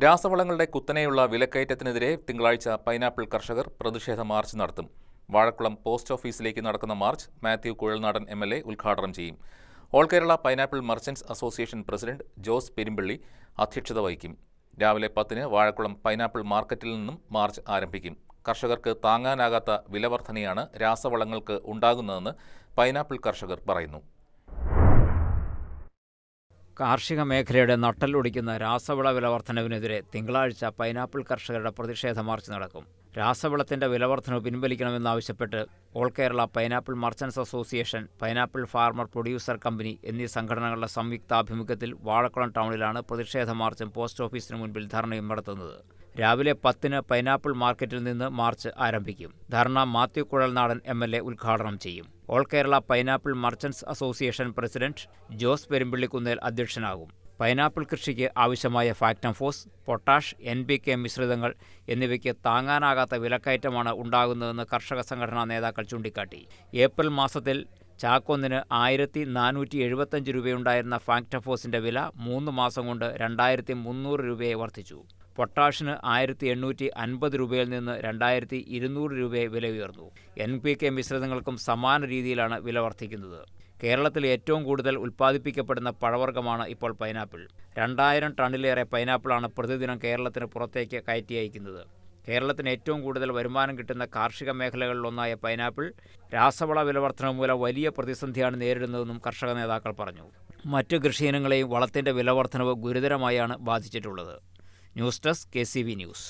രാസവളങ്ങളുടെ കുത്തനെയുള്ള വിലക്കയറ്റത്തിനെതിരെ തിങ്കളാഴ്ച പൈനാപ്പിൾ കർഷകർ പ്രതിഷേധ മാർച്ച് നടത്തും. വാഴക്കുളം പോസ്റ്റ് ഓഫീസിലേക്ക് നടക്കുന്ന മാർച്ച് മാത്യു കുഴൽനാടൻ MLA ഉദ്ഘാടനം ചെയ്യും. All Kerala pineapple merchants association president Jose Perumpilly അധ്യക്ഷത വഹിക്കും. രാവിലെ 10-ന് വാഴക്കുളം പൈനാപ്പിൾ മാർക്കറ്റിൽ നിന്നും മാർച്ച് ആരംഭിക്കും. കർഷകർക്ക് താങ്ങാനാകാത്ത വിലവർധനയാണ് രാസവളങ്ങൾക്ക് ഉണ്ടാകുന്നതെന്ന് പൈനാപ്പിൾ കർഷകർ പറയുന്നു. കാർഷിക മേഖലയുടെ നട്ടെല്ലൊടിക്കുന്ന രാസവള വിലവർധനവിനെതിരെ തിങ്കളാഴ്ച പൈനാപ്പിൾ കർഷകരുടെ പ്രതിഷേധ മാർച്ച് നടക്കും. രാസവളത്തിന്റെ വിലവർധനവ് പിൻവലിക്കണമെന്നാവശ്യപ്പെട്ട് all Kerala pineapple merchants association, pineapple farmer producer company എന്നീ സംഘടനകളുടെ സംയുക്താഭിമുഖ്യത്തിൽ വാഴക്കുളം ടൗണിലാണ് പ്രതിഷേധ മാർച്ചും പോസ്റ്റ് ഓഫീസിന് മുൻപിൽ ധർണയും നടത്തുന്നത്. രാവിലെ 10-ന് പൈനാപ്പിൾ മാർക്കറ്റിൽ നിന്ന് മാർച്ച് ആരംഭിക്കും. ധർണ മാത്യു കുഴൽനാടൻ MLA ഉദ്ഘാടനം ചെയ്യും. All Kerala pineapple merchants association president Jose Perumpillikunnel അധ്യക്ഷനാകും. പൈനാപ്പിൾ കൃഷിക്ക് ആവശ്യമായ ഫാക്ടംഫോസ്, പൊട്ടാഷ്, NPK മിശ്രിതങ്ങൾ എന്നിവയ്ക്ക് താങ്ങാനാകാത്ത വിലക്കയറ്റമാണ് ഉണ്ടാകുന്നതെന്ന് കർഷക സംഘടനാ നേതാക്കൾ ചൂണ്ടിക്കാട്ടി. ഏപ്രിൽ മാസത്തിൽ ചാക്കൊന്നിന് 1475 രൂപയുണ്ടായിരുന്ന ഫാക്ടംഫോസിന്റെ വില 3 മാസം കൊണ്ട് 2300 രൂപയെ വർദ്ധിച്ചു. പൊട്ടാഷിന് 1850 രൂപയിൽ നിന്ന് 2200 രൂപയെ വില ഉയർന്നു. NPK മിശ്രിതങ്ങൾക്കും സമാന രീതിയിലാണ് വില വർദ്ധിക്കുന്നത്. കേരളത്തിൽ ഏറ്റവും കൂടുതൽ ഉൽപ്പാദിപ്പിക്കപ്പെടുന്ന പഴവർഗ്ഗമാണ് ഇപ്പോൾ പൈനാപ്പിൾ. 2000 ടണ്ണിലേറെ പൈനാപ്പിളാണ് പ്രതിദിനം കേരളത്തിന് പുറത്തേക്ക് കയറ്റി അയക്കുന്നത്. കേരളത്തിന് ഏറ്റവും കൂടുതൽ വരുമാനം കിട്ടുന്ന കാർഷിക മേഖലകളിലൊന്നായ പൈനാപ്പിൾ രാസവള വിലവർധന മൂലം വലിയ പ്രതിസന്ധിയാണ് നേരിടുന്നതെന്നും കർഷക നേതാക്കൾ പറഞ്ഞു. മറ്റ് കൃഷിയിനങ്ങളെയും വളത്തിന്റെ വിലവർധനവ് ഗുരുതരമായാണ് ബാധിച്ചിട്ടുള്ളത്. News desk KCV news.